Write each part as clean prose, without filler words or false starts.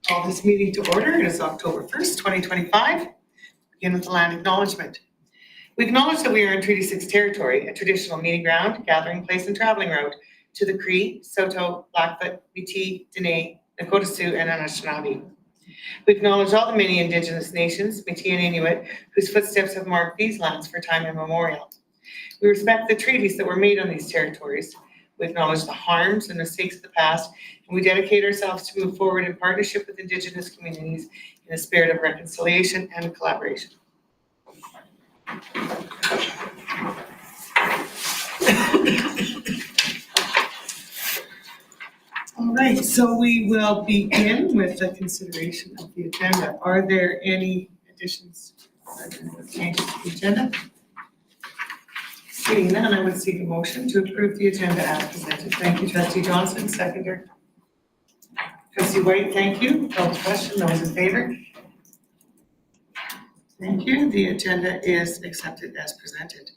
Call this meeting to order. It is October 1st, 2025. Begin with the land acknowledgement. We acknowledge that we are in Treaty 6 territory, a traditional meeting ground, gathering place, and traveling route to the Cree, Saulteaux, Blackfoot, Métis, Dene, Nakota Sioux, and Anishinaabe. We acknowledge all the many Indigenous nations, Métis and Inuit, whose footsteps have marked these lands for time immemorial. We respect the treaties that were made on these territories. We acknowledge the harms and mistakes of the past, and we dedicate ourselves to move forward in partnership with Indigenous communities in a spirit of reconciliation and collaboration. All right, so we will begin with the consideration of the agenda. Are there any additions or changes to the agenda? Seeing none, I would seek a motion to approve the agenda as presented. Thank you, Trustee Johnson. Seconder. Trustee White, thank you. Call the question. Those in favor? Thank you. The agenda is accepted as presented.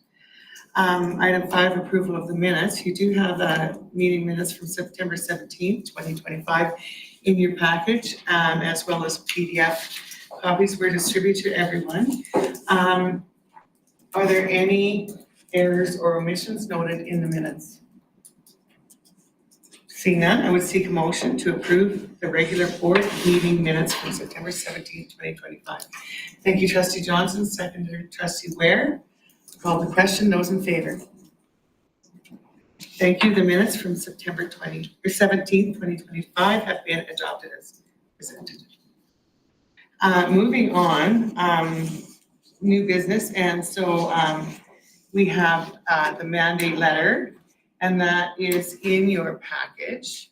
Item 5, approval of the minutes. You do have meeting minutes from September 17th, 2025 in your package, as well as PDF copies were distributed to everyone. Are there any errors or omissions noted in the minutes? Seeing none, I would seek a motion to approve the regular board meeting minutes from September 17th, 2025. Thank you, Trustee Johnson. Seconder, Trustee Ware. Call the question. Those in favor? Thank you. The minutes from September 17th, 2025 have been adopted as presented. Moving on, new business, and so we have the mandate letter, and that is in your package.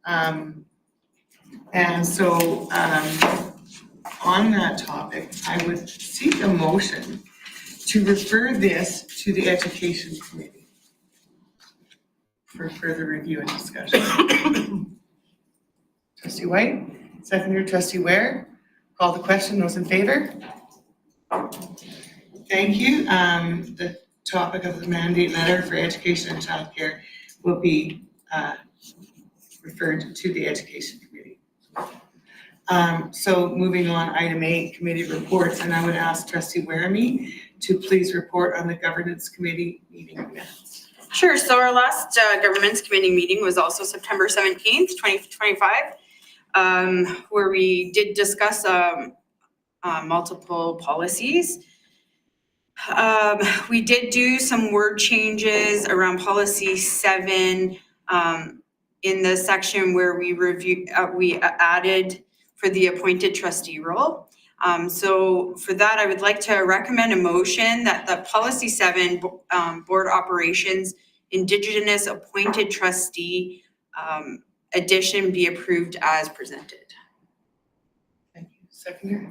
And so on that topic, I would seek a motion to refer this to the Education Committee for further review and discussion. Trustee White, seconder, Trustee Ware. Call the question. Those in favor? Thank you. The topic of the mandate letter for education and childcare will be referred to the Education Committee. So moving on, item 8, committee reports, and I would ask Trustee Warehamy to please report on the Governance Committee meeting minutes. Sure. So our last Governance Committee meeting was also September 17th, 2025, where we did discuss multiple policies. We did do some word changes around policy 7 in the section where we added for the appointed trustee role. So for that, I would like to recommend a motion that the policy 7 board operations Indigenous appointed trustee addition be approved as presented. Thank you. Seconder.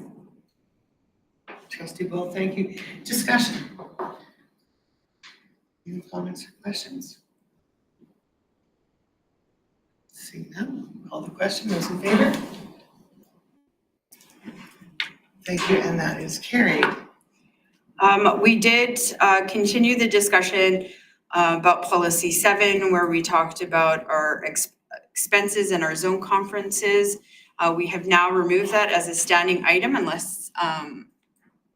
Trustee Bull, thank you. Discussion. Any comments or questions? Seeing none, call the question. Those in favor? Thank you, and that is carried. We did continue the discussion about policy 7, where we talked about our expenses and our zone conferences. We have now removed that as a standing item unless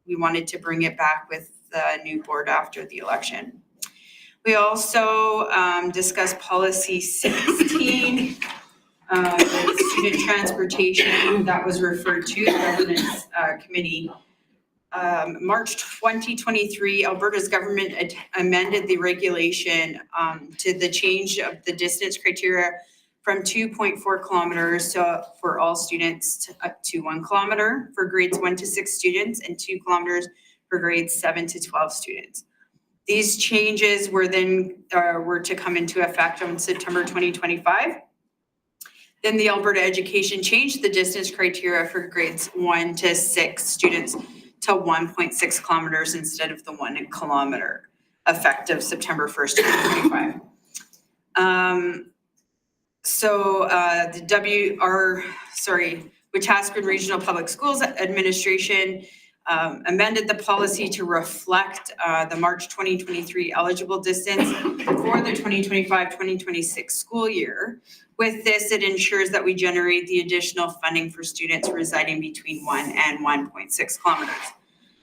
we wanted to bring it back with the new board after the election. We also discussed policy 16, the student transportation that was referred to the Governance Committee. March 2023, Alberta's government amended the regulation to the change of the distance criteria from 2.4 kilometers for all students up to 1 kilometer for grades 1 to 6 students and 2 kilometers for grades 7 to 12 students. These changes were then were to come into effect on September 2025. Then the Alberta Education changed the distance criteria for grades 1 to 6 students to 1.6 kilometers instead of the 1 kilometer, effective September 1st, 2025. The Wetaskiwin Regional Public Schools Administration amended the policy to reflect the March 2023 eligible distance for the 2025-2026 school year. With this, it ensures that we generate the additional funding for students residing between 1 and 1.6 kilometers.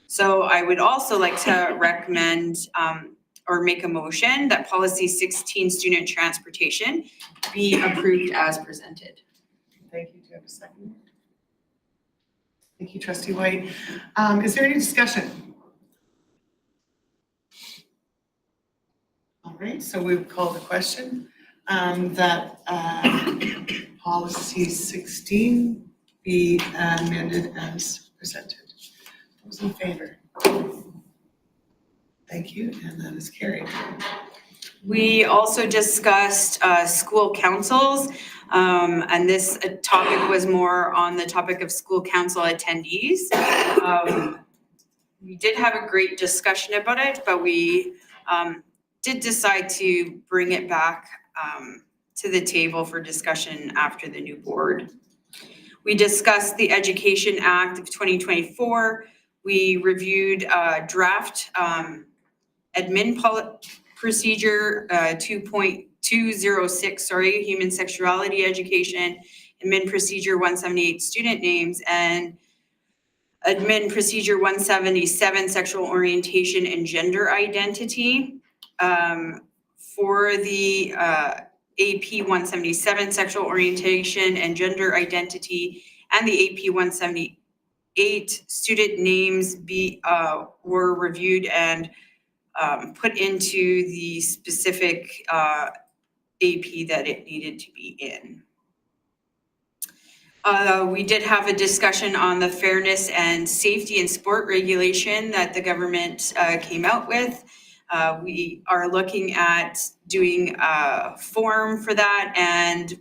So I would also like to recommend or make a motion that policy 16, student transportation, be approved as presented. Thank you. Do you have a second? Thank you, Trustee White. Is there any discussion? All right, so we've called the question that policy 16 be amended as presented. Those in favor? Thank you, and that is carried. We also discussed school councils, and this topic was more on the topic of school council attendees. We did have a great discussion about it, but we did decide to bring it back to the table for discussion after the new board. We discussed the Education Act of 2024. We reviewed draft admin procedure 2.206, human sexuality education, admin procedure 178, student names, and admin procedure 177, sexual orientation and gender identity. For the AP 177, sexual orientation and gender identity, and the AP 178, student names were reviewed and put into the specific AP that it needed to be in. We did have a discussion on the fairness and safety in sport regulation that the government came out with. We are looking at doing a form for that, and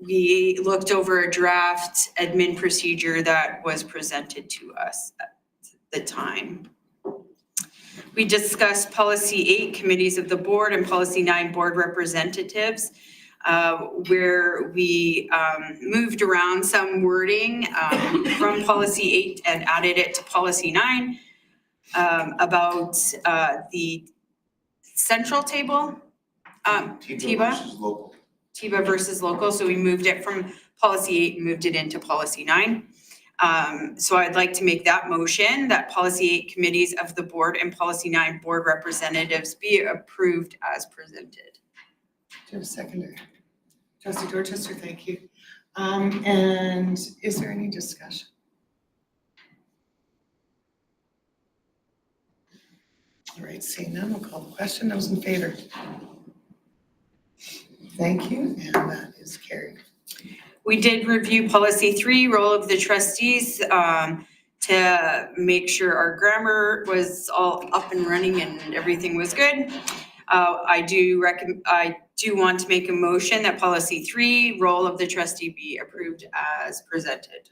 we looked over a draft admin procedure that was presented to us at the time. We discussed policy 8, committees of the board, and policy 9, board representatives, where we moved around some wording from policy 8 and added it to policy 9 about the central table, TIBA versus local. So we moved it from policy 8 and moved it into policy 9. So I'd like to make that motion that policy 8, committees of the board, and policy 9, board representatives, be approved as presented. Do you have a seconder? Trustee Dorchester, thank you. And is there any discussion? All right, seeing none, we'll call the question. Those in favor? Thank you, and that is carried. We did review policy 3, role of the trustees, to make sure our grammar was all up and running and everything was good. I do want to make a motion that policy 3, role of the trustee, be approved as presented.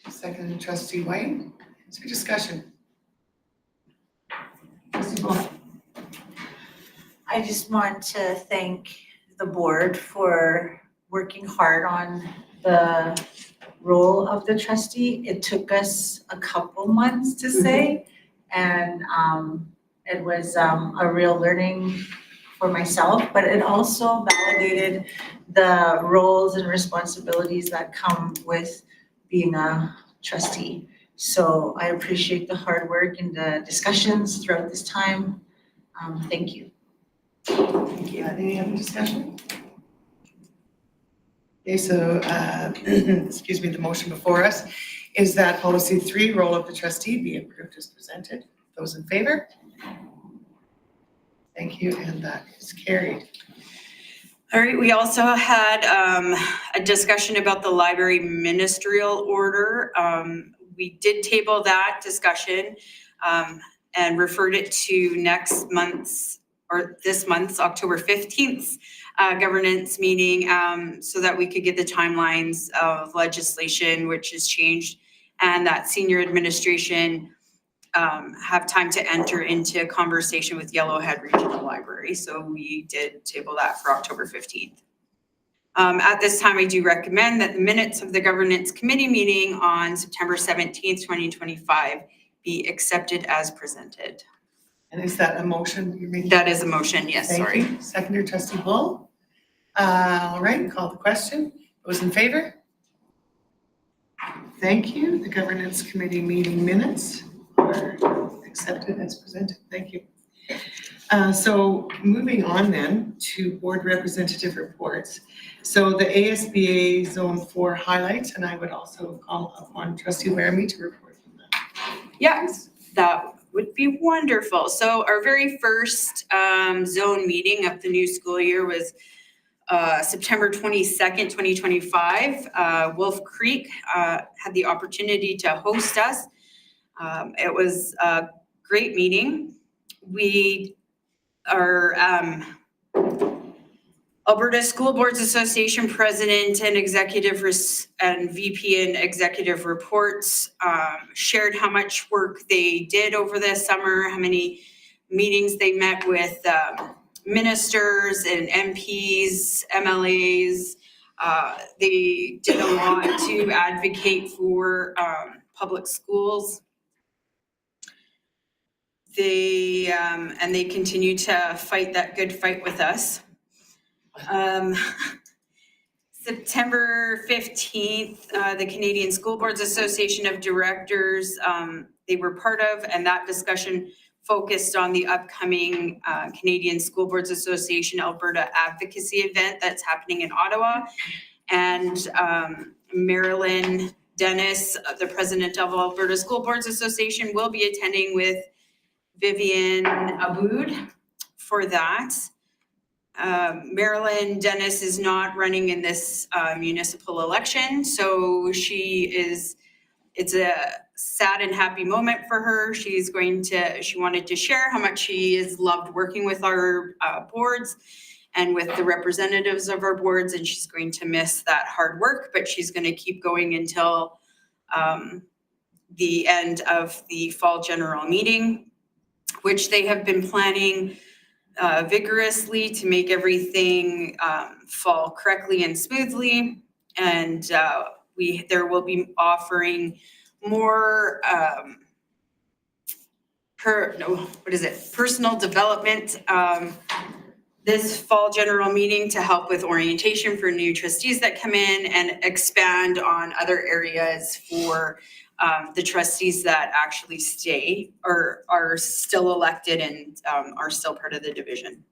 Second, Trustee White. Is there discussion? Trustee Blunt. I just want to thank the board for working hard on the role of the trustee. It took us a couple months to say, and it was a real learning for myself, but it also validated the roles and responsibilities that come with being a trustee. So I appreciate the hard work and the discussions throughout this time. Thank you. Thank you. Any other discussion? Okay, so, excuse me, the motion before us is that policy 3, role of the trustee, be approved as presented. Those in favor? Thank you, and that is carried. All right, we also had a discussion about the library ministerial order. We did table that discussion and referred it to next month's, or this month's, October 15th governance meeting, so that we could get the timelines of legislation which has changed, and that senior administration have time to enter into a conversation with Yellowhead Regional Library. So we did table that for October 15th. At this time, I do recommend that the minutes of the governance committee meeting on September 17th, 2025 be accepted as presented. And is that a motion you're making? That is a motion, yes, Thank sorry. you. Seconder, trustee Bull. All right, call the question. Those in favor? Thank you. The governance committee meeting minutes are accepted as presented. Thank you. So moving on then to board representative reports. So the ASBA Zone 4 highlights, and I would also call upon trustee Laramie to report on that. Yes, that would be wonderful. So our very first zone meeting of the new school year was September 22nd, 2025. Wolf Creek had the opportunity to host us. It was a great meeting. We are Alberta School Boards Association President and Executive and VP and Executive Reports shared how much work they did over the summer, how many meetings they met with ministers and MPs, MLAs. They did a lot to advocate for public schools. And they continue to fight that good fight with us. September 15th, the Canadian School Boards Association of Directors, they were part of, and that discussion focused on the upcoming Canadian School Boards Association Alberta Advocacy event that's happening in Ottawa. And Marilyn Dennis, the president of Alberta School Boards Association, will be attending with Vivian Aboud for that. Marilyn Dennis is not running in this municipal election, so it's a sad and happy moment for her. She wanted to share how much she has loved working with our boards and with the representatives of our boards, and she's going to miss that hard work, but she's going to keep going until the end of the fall general meeting, which they have been planning vigorously to make everything fall correctly and smoothly. And there will be offering more personal development this fall general meeting to help with orientation for new trustees that come in and expand on other areas for the trustees that actually stay or are still elected and are still part of the division.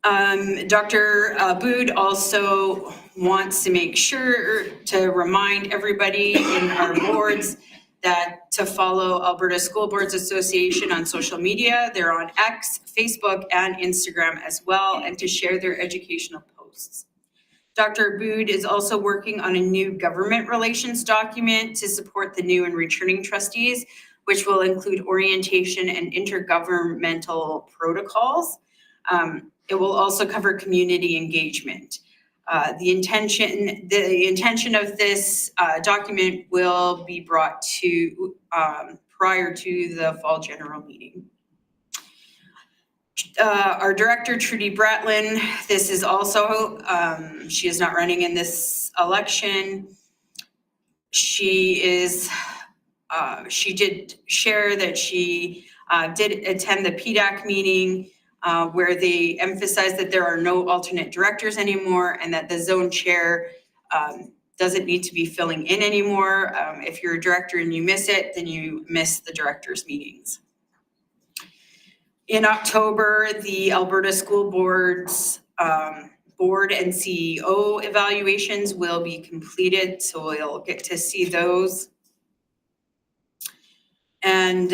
Dr. Aboud also wants to make sure to remind everybody in our boards that to follow Alberta School Boards Association on social media. They're on X, Facebook, and Instagram as well, and to share their educational posts. Dr. Aboud is also working on a new government relations document to support the new and returning trustees, which will include orientation and intergovernmental protocols. It will also cover community engagement. The intention of this document will be brought to prior to the fall general meeting. Our director, Trudy Bratlin, this is also, she is not running in this election. She did share that she did attend the PDAC meeting where they emphasized that there are no alternate directors anymore and that the zone chair doesn't need to be filling in anymore. If you're a director and you miss it, then you miss the directors' meetings. In October, the Alberta School Boards board and CEO evaluations will be completed, so we'll get to see those. And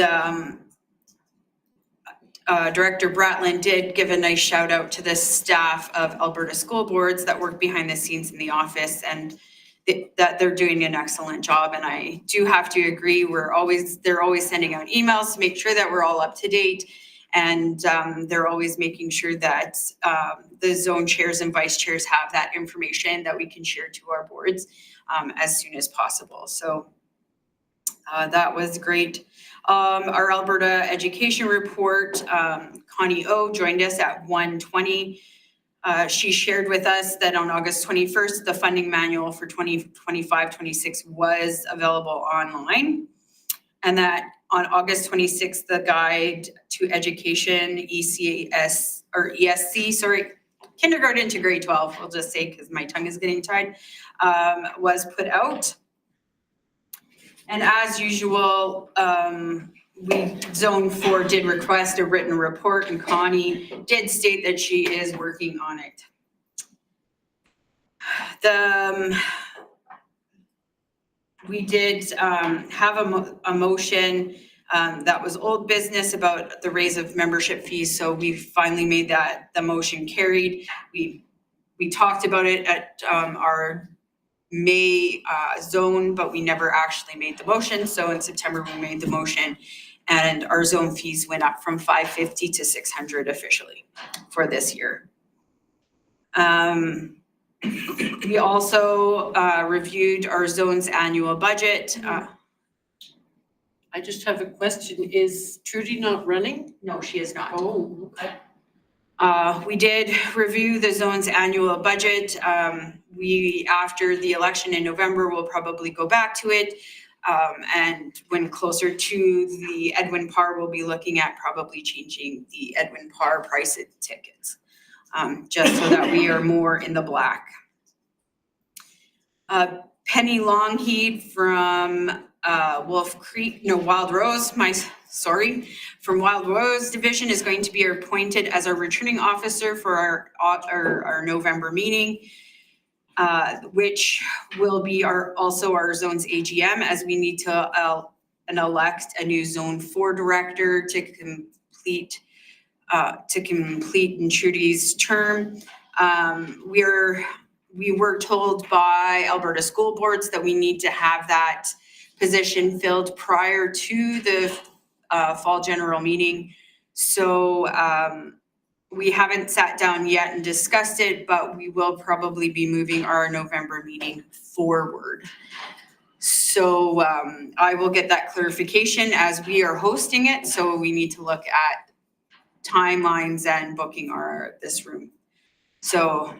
Director Bratlin did give a nice shout out to the staff of Alberta School Boards that work behind the scenes in the office, and that they're doing an excellent job. And I do have to agree, they're always sending out emails to make sure that we're all up to date. And they're always making sure that the zone chairs and vice chairs have that information that we can share to our boards as soon as possible. So that was great. Our Alberta education report, Connie O joined us at 1:20. She shared with us that on August 21st, the funding manual for 2025-26 was available online. And that on August 26th, the Guide to Education, ESC, kindergarten to grade 12, we'll just say because my tongue is getting tied, was put out. And as usual, Zone 4 did request a written report, and Connie did state that she is working on it. We did have a motion that was old business about the raise of membership fees, so we finally made the motion carried. We talked about it at our May zone, but we never actually made the motion. So in September, we made the motion, and our zone fees went up from $550 to $600 officially for this year. We also reviewed our zone's annual budget. I just have a question. Is Trudy not running? No, she is not. Oh, okay. We did review the zone's annual budget. We, after the election in November, will probably go back to it. And when closer to the Edwin Parr, we'll be looking at probably changing the Edwin Parr price of tickets, just so that we are more in the black. Penny Longheed from Wild Rose, from Wild Rose Division is going to be appointed as our returning officer for our November meeting, which will be also our zone's AGM, as we need to elect a new Zone 4 director to complete Trudy's term. We were told by Alberta School Boards that we need to have that position filled prior to the fall general meeting. So we haven't sat down yet and discussed it, but we will probably be moving our November meeting forward. So I will get that clarification as we are hosting it. So we need to look at timelines and booking this room. So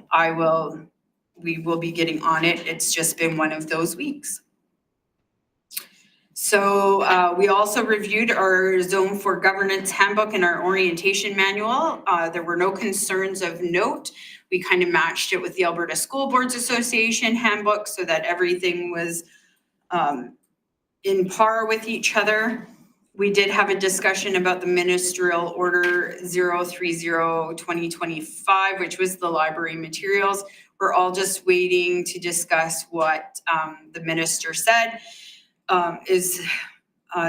we will be getting on it. It's just been one of those weeks. So we also reviewed our Zone 4 governance handbook and our orientation manual. There were no concerns of note. We kind of matched it with the Alberta School Boards Association handbook so that everything was in par with each other. We did have a discussion about the Ministerial Order 030-2025, which was the library materials. We're all just waiting to discuss what the minister said.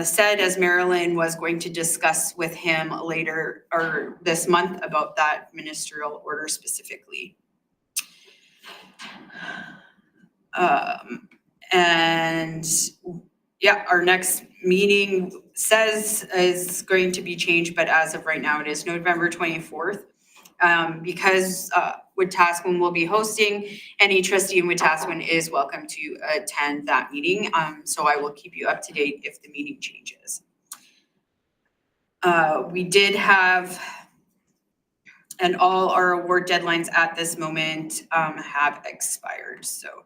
Said as Marilyn was going to discuss with him later or this month about that ministerial order specifically. And yeah, our next meeting is going to be changed, but as of right now, it is November 24th. Because Wetaskiwin will be hosting, any trustee in Wetaskiwin is welcome to attend that meeting. So I will keep you up to date if the meeting changes. We did have, and all our award deadlines at this moment have expired. So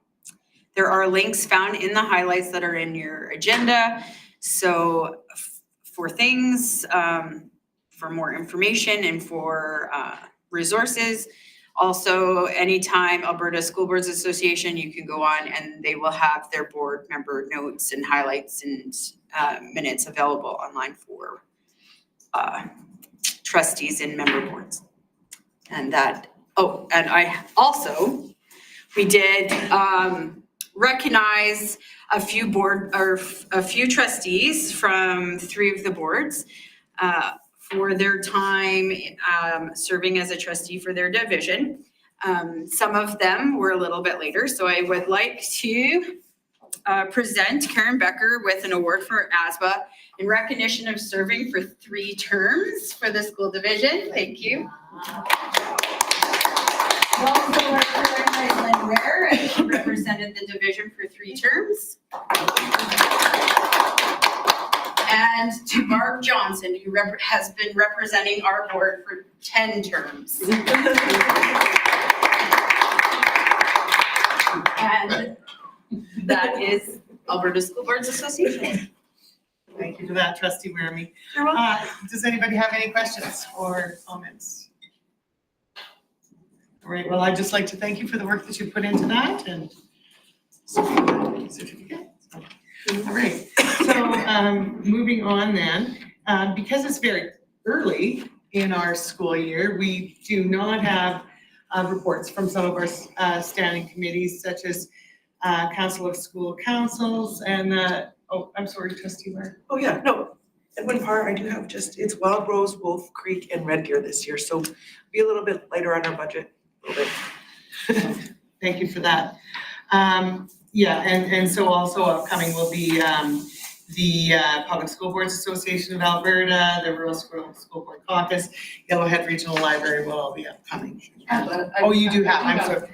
there are links found in the highlights that are in your agenda. So for things, for more information and for resources. Also, anytime Alberta School Boards Association, you can go on and they will have their board member notes and highlights and minutes available online for trustees and member boards. And we did recognize a few trustees from 3 of the boards for their time serving as a trustee for their division. Some of them were a little bit later, so I would like to present Karen Becker with an award for ASBA in recognition of serving for 3 terms for the school division. Thank you. Also recognized Lynn Ware, as she represented the division for 3 terms. And to Barb Johnson, who has been representing our board for 10 terms. And that is Alberta School Boards Association. Thank you for that, trustee Weremy. You're welcome. Does anybody have any questions or comments? All right, well, I'd just like to thank you for the work that you put into that and certificate. All right, so moving on then, because it's very early in our school year, we do not have reports from some of our standing committees such as Council of School Councils and I'm sorry, trustee Ware. Oh, yeah, no, at one part, I do have it's Wild Rose, Wolf Creek, and Red Deer this year, so be a little bit lighter on our budget, a little bit. Thank you for that. Yeah, and so also upcoming will be the Public School Boards Association of Alberta, the Rural School Board Caucus, Yellowhead Regional Library will all be upcoming. Oh, you do have, I'm sorry.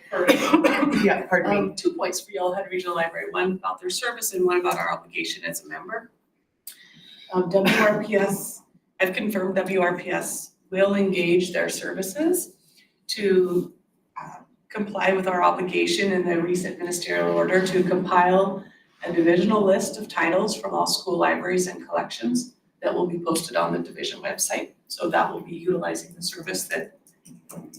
Yeah, pardon me. 2 points for Yellowhead Regional Library, one about their service and one about our obligation as a member. WRPS, I've confirmed WRPS will engage their services to comply with our obligation in the recent ministerial order to compile a divisional list of titles from all school libraries and collections that will be posted on the division website. So that will be utilizing the service that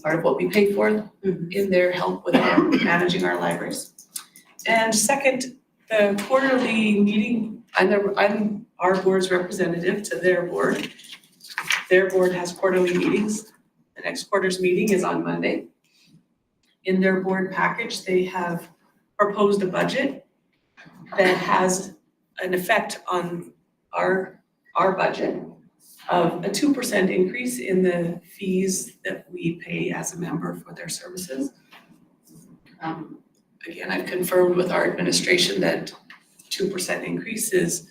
part of what we pay for in their help with managing our libraries. And second, the quarterly meeting, I'm our board's representative to their board. Their board has quarterly meetings. The next quarter's meeting is on Monday. In their board package, they have proposed a budget that has an effect on our budget of a 2% increase in the fees that we pay as a member for their services. Again, I've confirmed with our administration that 2% increase is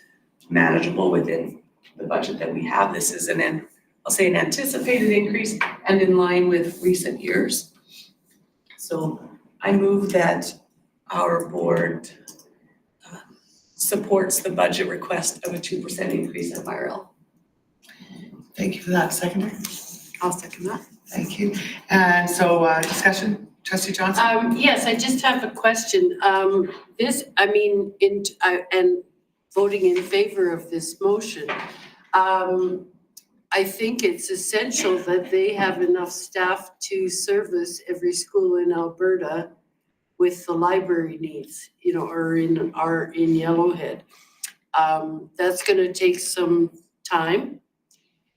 manageable within the budget that we have. This is I'll say an anticipated increase and in line with recent years. So I move that our board supports the budget request of a 2% increase in MIRL. Thank you for that, seconder. I'll second that. Thank you. And so discussion, trustee Johnson? Yes, I just have a question. And voting in favor of this motion, I think it's essential that they have enough staff to service every school in Alberta with the library needs, or in Yellowhead. That's gonna take some time,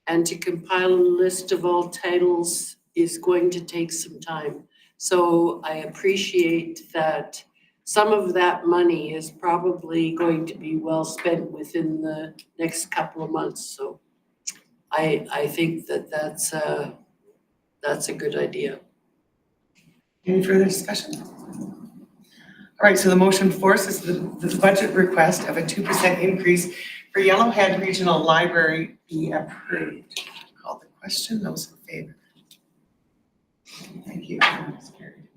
and to compile a list of all titles is going to take some time. So I appreciate that some of that money is probably going to be well spent within the next couple of months, so I think that's a good idea. Any further discussion? All right, so the motion before us is the budget request of a 2% increase for Yellowhead Regional Library be approved. Call the question, those in favor? Thank you. That's carried.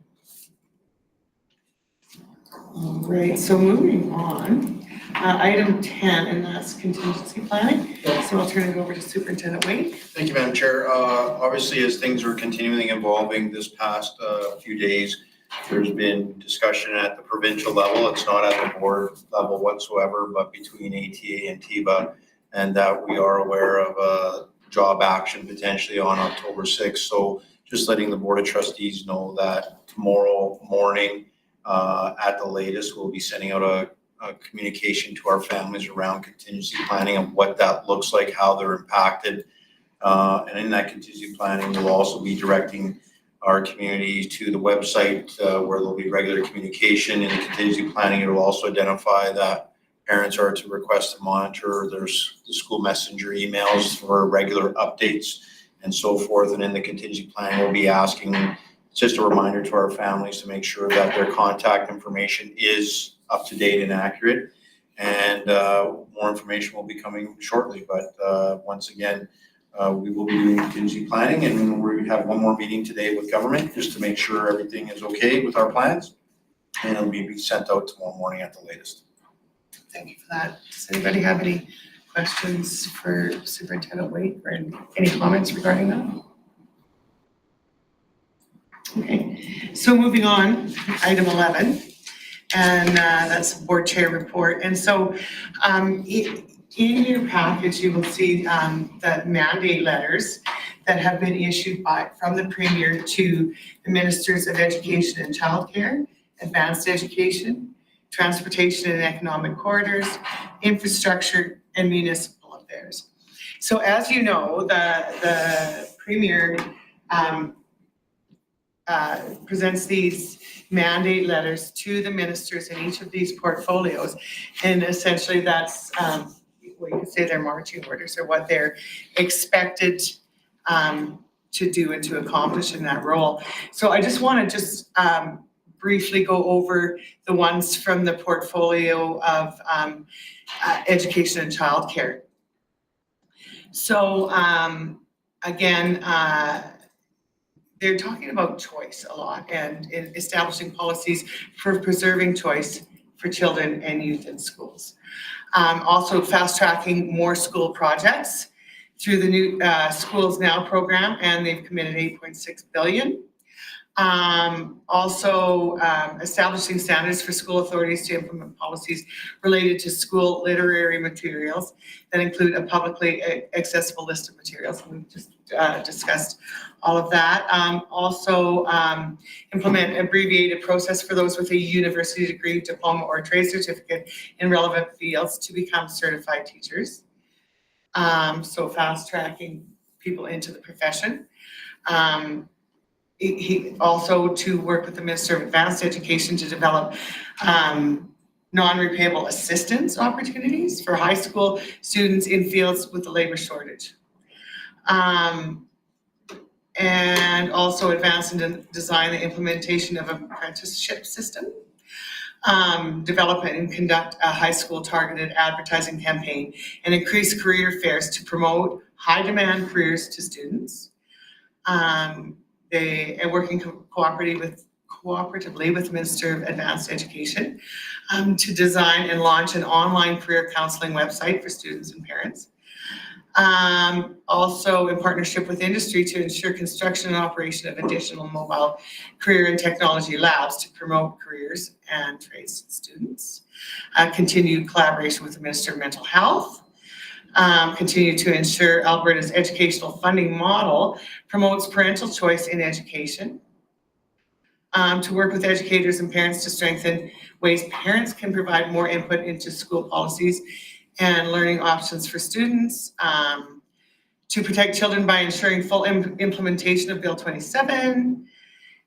All right, so moving on, item 10, and that's contingency planning. So I'll turn it over to Superintendent Wade. Thank you, Madam Chair. Obviously, as things are continuing evolving this past few days, there's been discussion at the provincial level. It's not at the board level whatsoever, but between ATA and TIBA, and that we are aware of a job action potentially on October 6th. So just letting the Board of Trustees know that tomorrow morning, at the latest, we'll be sending out a communication to our families around contingency planning and what that looks like, how they're impacted. And in that contingency planning, we'll also be directing our community to the website where there'll be regular communication. In the contingency planning, it will also identify that parents are to request to monitor the school messenger emails for regular updates and so forth. And in the contingency planning, we'll be asking, just a reminder to our families to make sure that their contact information is up to date and accurate. And more information will be coming shortly. But once again, we will be doing contingency planning, and we have one more meeting today with government just to make sure everything is okay with our plans. And it'll be sent out tomorrow morning at the latest. Thank you for that. Does anybody have any questions for Superintendent Waite or any comments regarding that? Okay, so moving on, item 11, and that's board chair report. And so in your package, you will see the mandate letters that have been issued from the Premier to the Ministers of Education and Childcare, Advanced Education, Transportation and Economic Corridors, Infrastructure, and Municipal Affairs. So as you know, the Premier presents these mandate letters to the ministers in each of these portfolios. And essentially that's, well, you could say they're marching orders or what they're expected to do and to accomplish in that role. So I just want to just briefly go over the ones from the portfolio of education and childcare. So again, they're talking about choice a lot and establishing policies for preserving choice for children and youth in schools. Also fast tracking more school projects through the new Schools Now program, and they've committed $8.6 billion. Also establishing standards for school authorities to implement policies related to school literary materials that include a publicly accessible list of materials. We've just discussed all of that. Also implement abbreviated process for those with a university degree, diploma, or trade certificate in relevant fields to become certified teachers. So fast tracking people into the profession. He also to work with the Minister of Advanced Education to develop non-repayable assistance opportunities for high school students in fields with a labor shortage. And also advance and design the implementation of an apprenticeship system. Develop and conduct a high school targeted advertising campaign and increase career fairs to promote high demand careers to students. They are working cooperatively with the Minister of Advanced Education to design and launch an online career counseling website for students and parents. Also in partnership with industry to ensure construction and operation of additional mobile career and technology labs to promote careers and trades to students. Continued collaboration with the Minister of Mental Health. Continue to ensure Alberta's educational funding model promotes parental choice in education. To work with educators and parents to strengthen ways parents can provide more input into school policies and learning options for students. To protect children by ensuring full implementation of Bill 27.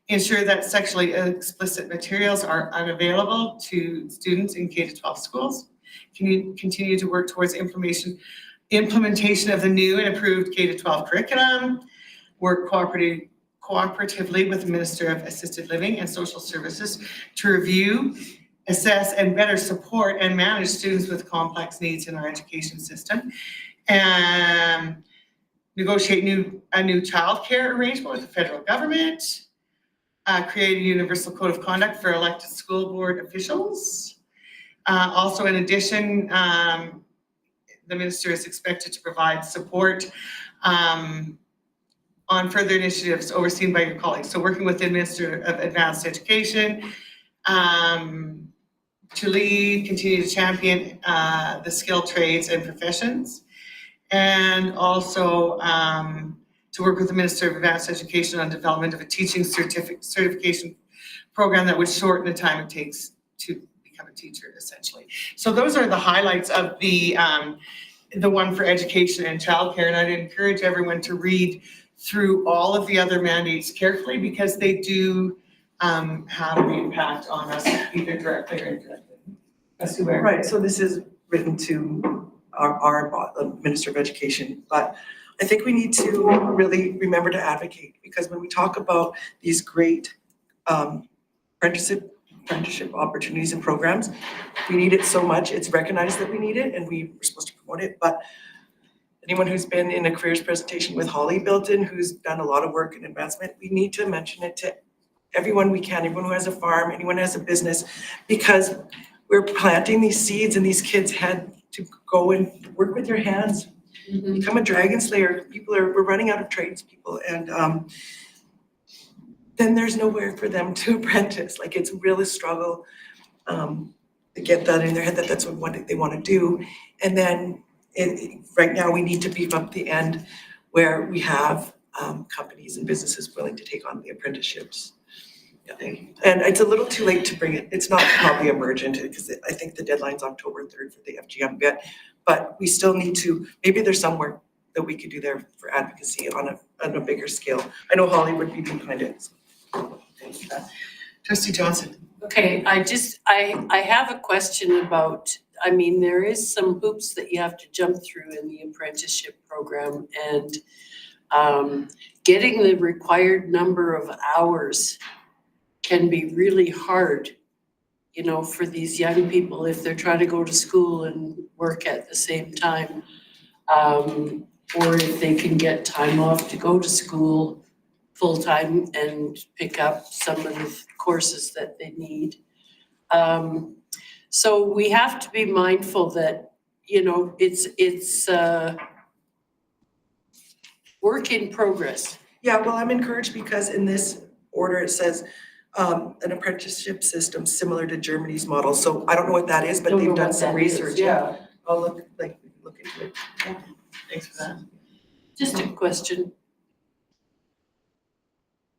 Ensure that sexually explicit materials are unavailable to students in K-12 schools. Can you continue to work towards implementation of the new and approved K-12 curriculum, work cooperatively with the Minister of Assisted Living and Social Services to review, assess, and better support and manage students with complex needs in our education system, and negotiate a new childcare arrangement with the federal government, create a universal code of conduct for elected school board officials. Also, in addition, the minister is expected to provide support on further initiatives overseen by your colleagues. So working with the Minister of Advanced Education to lead, continue to champion the skilled trades and professions, and also to work with the Minister of Advanced Education on development of a teaching certification program that would shorten the time it takes to become a teacher, essentially. So those are the highlights of the one for education and childcare, and I'd encourage everyone to read through all of the other mandates carefully because they do have an impact on us either directly or indirectly. That's where. Right, so this is written to our Minister of Education, but I think we need to really remember to advocate, because when we talk about these great apprenticeship opportunities and programs, we need it so much. It's recognized that we need it and we're supposed to promote it, but anyone who's been in a careers presentation with Holly Bilton, who's done a lot of work in advancement, we need to mention it to everyone we can, everyone who has a farm, anyone who has a business, because we're planting these seeds in these kids' head to go and work with your hands, become a dragon slayer. We're running out of tradespeople, and then there's nowhere for them to apprentice. Like, it's really a struggle to get that in their head that that's what they want to do. And then right now we need to beef up the end where we have companies and businesses willing to take on the apprenticeships. Yeah. And it's a little too late to bring it. It's not probably emergent because I think the deadline's October 3rd for the FGM bit, but we still need to, maybe there's some work that we could do there for advocacy on a bigger scale. I know Holly would be behind it. Thanks for that. Trustee Johnson. Okay, I have a question about, I mean, there is some hoops that you have to jump through in the apprenticeship program, and getting the required number of hours can be really hard, you know, for these young people if they're trying to go to school and work at the same time. Or if they can get time off to go to school full-time and pick up some of the courses that they need. So we have to be mindful that, you know, it's work in progress. Yeah, well, I'm encouraged because in this order it says an apprenticeship system similar to Germany's model. So I don't know what that is, but Don't know they've done what some that is, research. yeah. I'll look into it. Thanks for that. Just a question.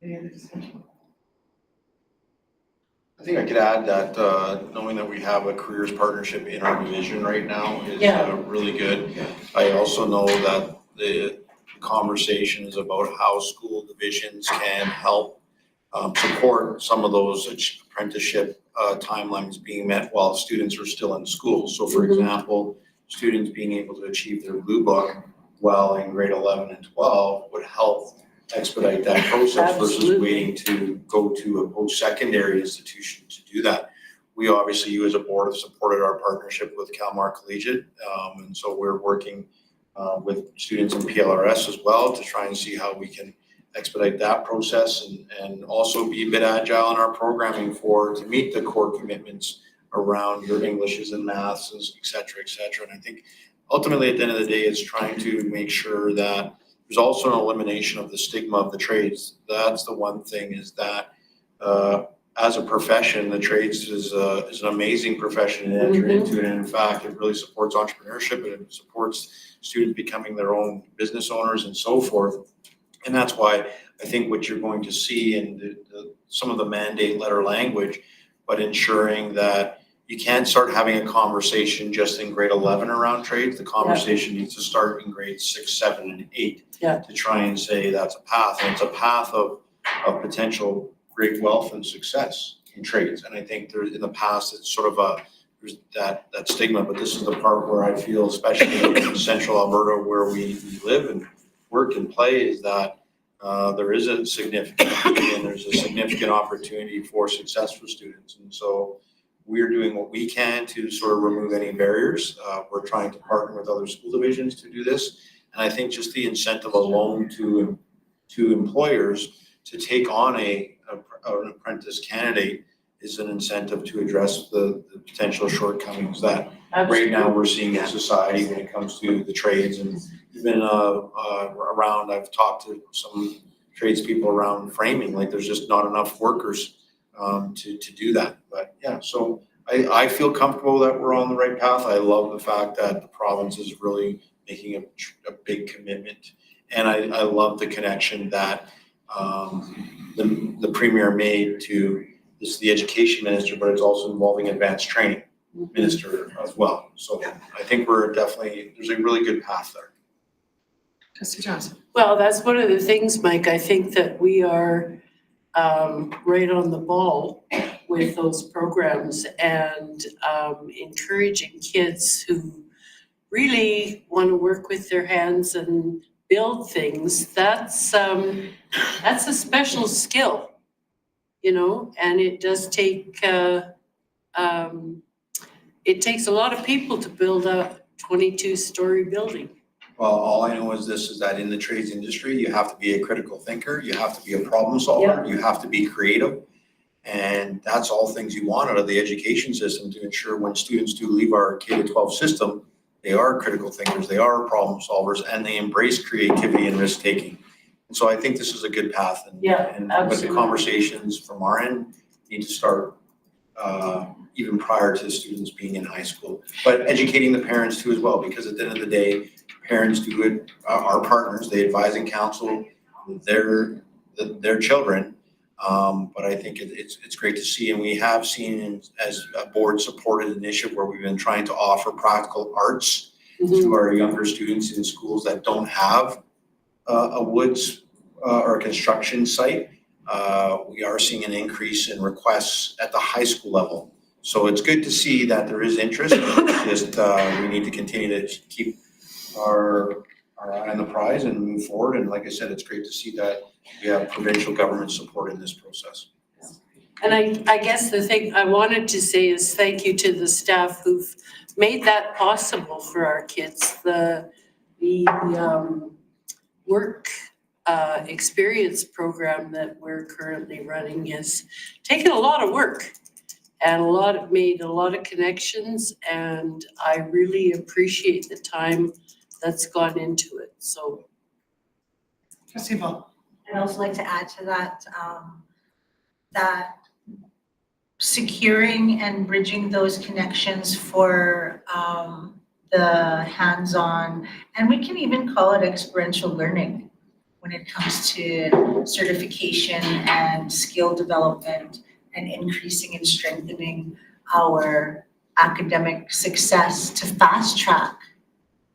Any other discussion? I think I could add that, knowing that we have a careers partnership in our division right now is Yeah. really good. Yeah. I also know that the conversations about how school divisions can help support some of those apprenticeship timelines being met while students are still in school. So for example, students being able to achieve their Blue Book while in grade 11 and 12 would help expedite that process versus Absolutely. waiting to go to a post-secondary institution to do that. We obviously, you as a board, have supported our partnership with Kalmar Collegiate. And so we're working with students in PLRS as well to try and see how we can expedite that process and also be a bit agile in our programming to meet the core commitments around your Englishes and maths, and et cetera, et cetera. And I think ultimately at the end of the day, it's trying to make sure that there's also an elimination of the stigma of the trades. That's the one thing, is that as a profession, the trades is an amazing profession to enter into. And in fact, it really supports entrepreneurship, and it supports students becoming their own business owners and so forth. And that's why I think what you're going to see in some of the mandate letter language, but ensuring that you can't start having a conversation just in grade 11 around trades. The conversation needs to start in grades 6, 7, and 8 to try and say that's a path. And it's a path of potential great wealth and success in trades. And I think there's, in the past, it's sort of there's that stigma, but this is the part where I feel, especially in central Alberta where we live and work and play, is that there is a significant, and there's a significant opportunity for success for students. And so we're doing what we can to sort of remove any barriers. We're trying to partner with other school divisions to do this. And I think just the incentive alone to employers to take on an apprentice candidate is an incentive to address the potential shortcomings that right now we're seeing in society when it comes to the trades. And even around, I've talked to some tradespeople around framing, like there's just not enough workers to do that. But yeah, so I feel comfortable that we're on the right path. I love the fact that the province is really making a big commitment. And I love the connection that the Premier made to this, the education minister, but it's also involving advanced training minister as well. So I think we're definitely, there's a really good path there. Trustee Johnson. Well, that's one of the things, Mike, I think that we are right on the ball with those programs, and encouraging kids who really want to work with their hands and build things. That's a special skill, you know, and it does take it takes a lot of people to build a 22-story building. Well, all I know is that in the trades industry, you have to be a critical thinker, you have to be a problem solver, you have to be creative. And that's all things you want out of the education system to ensure when students do leave our K-12 system, they are critical thinkers, they are problem solvers, and they embrace creativity and risk taking. And so I think this is a good path. Yeah, But the absolutely. conversations from our end need to start even prior to the students being in high school. But educating the parents too as well, because at the end of the day, parents do it, our partners, they advise and counsel their children. But I think it's great to see, and we have seen as a board supported initiative where we've been trying to offer practical arts to our younger students in schools that don't have a woods or a construction site. We are seeing an increase in requests at the high school level. So it's good to see that there is interest. Just we need to continue to keep our eye on the prize and move forward. And like I said, it's great to see that we have provincial government support in this process. And I guess the thing I wanted to say is thank you to the staff who've made that possible for our kids. The work experience program that we're currently running has taken a lot of work and made a lot of connections, and I really appreciate the time that's gone into it. So Trustee Ball. I'd also like to add to that, that securing and bridging those connections for the hands-on, and we can even call it experiential learning when it comes to certification and skill development and increasing and strengthening our academic success to fast track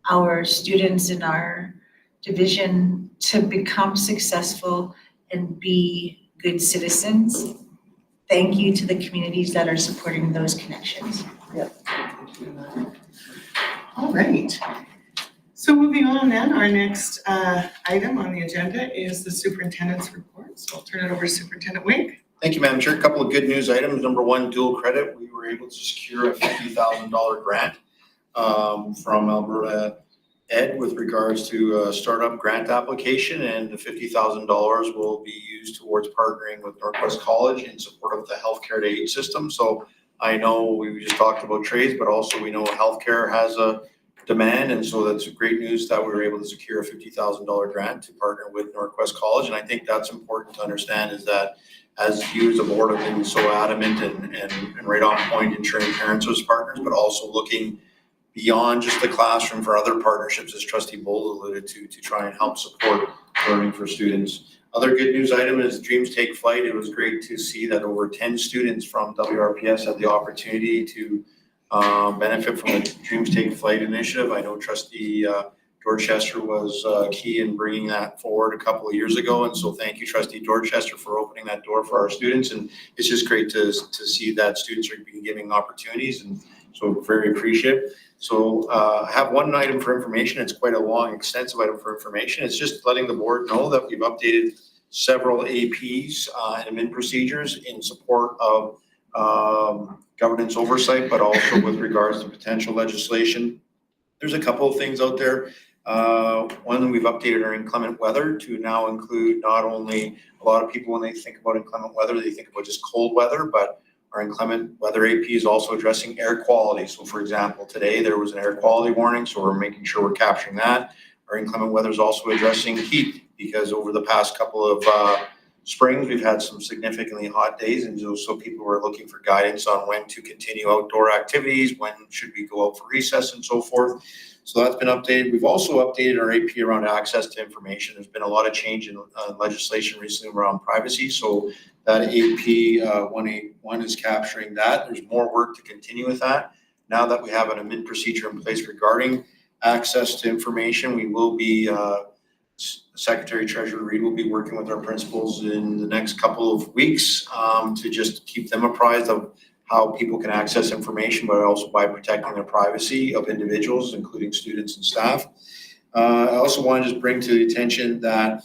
our students in our division to become successful and be good citizens. Thank you to the communities that are supporting those connections. All right. So moving on then, our next item on the agenda is the superintendent's report. So I'll turn it over to Superintendent Wink. Thank you, Madam Chair. A couple of good news items. Number one, dual credit. We were able to secure a $50,000 grant from Alberta Ed with regards to a startup grant application, and the $50,000 will be used towards partnering with Northwest College in support of the healthcare to aid system. So I know we just talked about trades, but also we know healthcare has a demand, and so that's great news that we were able to secure a $50,000 grant to partner with Northwest College. And I think that's important to understand, is that as you as a board have been so adamant and right on point ensuring parents as partners, but also looking beyond just the classroom for other partnerships, as Trustee Bowles alluded to try and help support learning for students. Other good news item is Dreams Take Flight. It was great to see that over 10 students from WRPS had the opportunity to benefit from the Dreams Take Flight initiative. I know Trustee Dorchester was key in bringing that forward a couple of years ago. And so thank you, Trustee Dorchester, for opening that door for our students. And it's just great to see that students are being given opportunities, and so very appreciative. So I have one item for information. It's quite a long, extensive item for information. It's just letting the board know that we've updated several APs and admin procedures in support of governance oversight, but also with regards to potential legislation. There's a couple of things out there. One, we've updated our inclement weather to now include not only a lot of people when they think about inclement weather, they think about just cold weather, but our inclement weather AP is also addressing air quality. So for example, today there was an air quality warning, so we're making sure we're capturing that. Our inclement weather is also addressing heat, because over the past couple of springs, we've had some significantly hot days, and so people were looking for guidance on when to continue outdoor activities, when should we go out for recess and so forth. So that's been updated. We've also updated our AP around access to information. There's been a lot of change in legislation recently around privacy. So that AP 181 is capturing that. There's more work to continue with that. Now that we have an admin procedure in place regarding access to information, we will be Secretary Treasurer Reid will be working with our principals in the next couple of weeks to just keep them apprised of how people can access information, but also by protecting their privacy of individuals, including students and staff. I also want to just bring to the attention that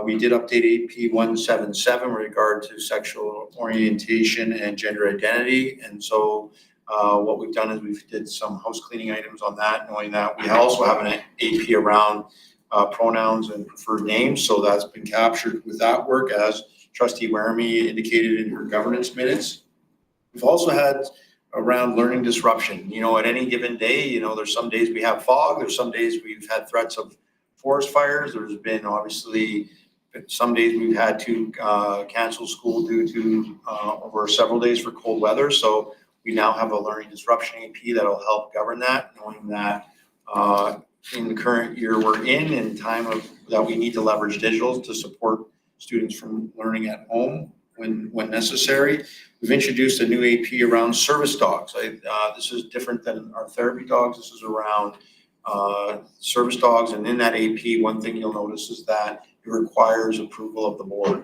we did update AP 177 in regard to sexual orientation and gender identity. And so what we've done is we've did some house cleaning items on that, knowing that we also have an AP around pronouns and preferred names. So that's been captured with that work, as Trustee Weremy indicated in her governance minutes. We've also had around learning disruption. You know, at any given day, you know, there's some days we have fog, there's some days we've had threats of forest fires, there's been obviously some days we've had to cancel school due to over several days for cold weather. So we now have a learning disruption AP that'll help govern that, knowing that in the current year we're in time of that we need to leverage digital to support students from learning at home when necessary. We've introduced a new AP around service dogs. This is different than our therapy dogs. This is around service dogs, and in that AP, one thing you'll notice is that it requires approval of the board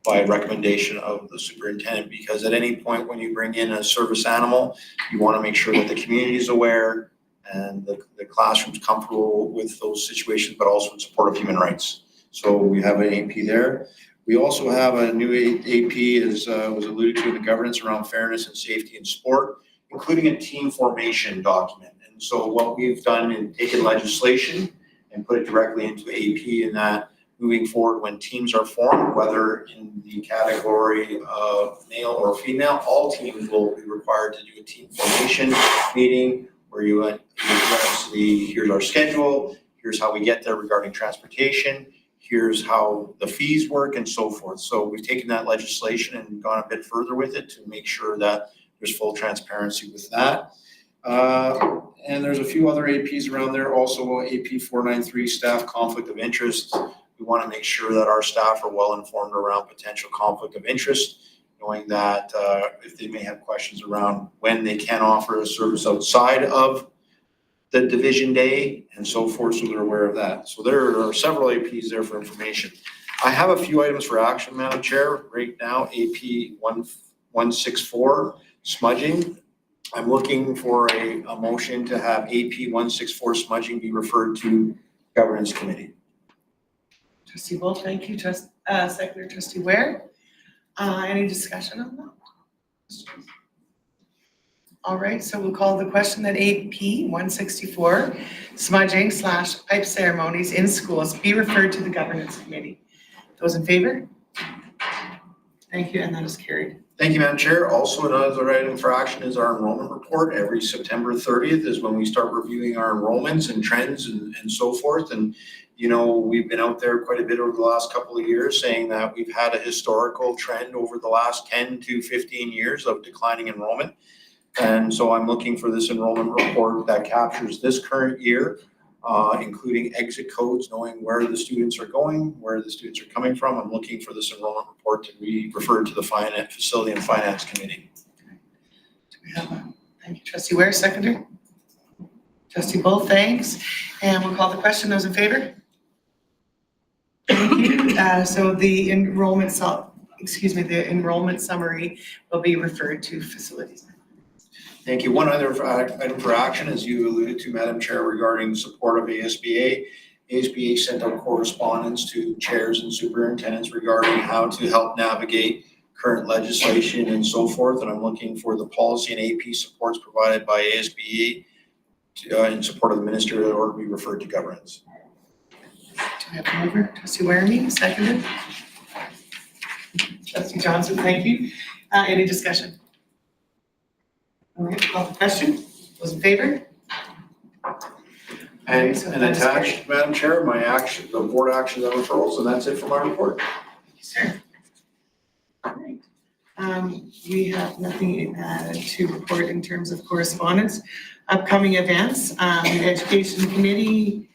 by recommendation of the superintendent, because at any point when you bring in a service animal, you want to make sure that the community is aware and the classroom's comfortable with those situations, but also in support of human rights. So we have an AP there. We also have a new AP, as was alluded to in the governance, around fairness and safety in sport, including a team formation document. And so what we've done is taken legislation and put it directly into AP, in that moving forward, when teams are formed, whether in the category of male or female, all teams will be required to do a team formation meeting where you address here's our schedule, here's how we get there regarding transportation, here's how the fees work, and so forth. So we've taken that legislation and gone a bit further with it to make sure that there's full transparency with that. And there's a few other APs around there, also AP 493, staff conflict of interest. We want to make sure that our staff are well informed around potential conflict of interest, knowing that if they may have questions around when they can offer a service outside of the division day and so forth, so they're aware of that. So there are several APs there for information. I have a few items for action, Madam Chair. Right now, AP 164, smudging. I'm looking for a motion to have AP 164 smudging be referred to Governance Committee. Trustee Wolf, thank you. Secretary Trustee Ware. Any discussion on that? All right, so we'll call the question that AP 164, smudging / pipe ceremonies in schools, be referred to the Governance Committee. Those in favor? Thank you, and that is carried. Thank you, Madam Chair. Also, another item for action is our enrollment report. Every September 30th is when we start reviewing our enrollments and trends and so forth. And, you know, we've been out there quite a bit over the last couple of years saying that we've had a historical trend over the last 10 to 15 years of declining enrollment. And so I'm looking for this enrollment report that captures this current year, including exit codes, knowing where the students are going, where the students are coming from. I'm looking for this enrollment report to be referred to the Facility and Finance Committee. Do we have a, thank you, Trustee Ware, seconder? Trustee Bull, thanks. And we'll call the question. Those in favor? Thank you. So the enrollment summary will be referred to facilities. Thank you. One other item for action, as you alluded to, Madam Chair, regarding the support of ASBA. ASBA sent out correspondence to chairs and superintendents regarding how to help navigate current legislation and so forth. And I'm looking for the policy and AP supports provided by ASBA in support of the ministerial order to be referred to governance. Do we have a mover? Trustee Wareham, seconded. Trustee Johnson, thank you. Any discussion? All right, call the question. Those in favor? And So and that is attached, Madam Chair, my action, the board actions and referrals, and that's it for my report. Thank you, sir. All right. We have nothing to report in terms of correspondence. Upcoming events, the Education Committee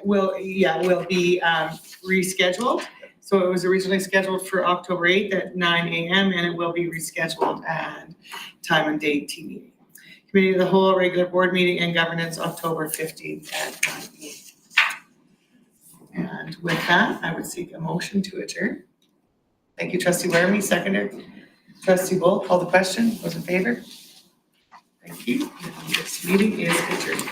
will be rescheduled. So it was originally scheduled for October 8th at 9 a.m. and it will be rescheduled at time and date TV. Committee of the Whole regular board meeting and governance October 15th at 9 a.m. And with that, I would seek a motion to adjourn. Thank you, Trustee Wareham, seconder. Trustee Bull, call the question. Those in favor? Thank you. This meeting is adjourned.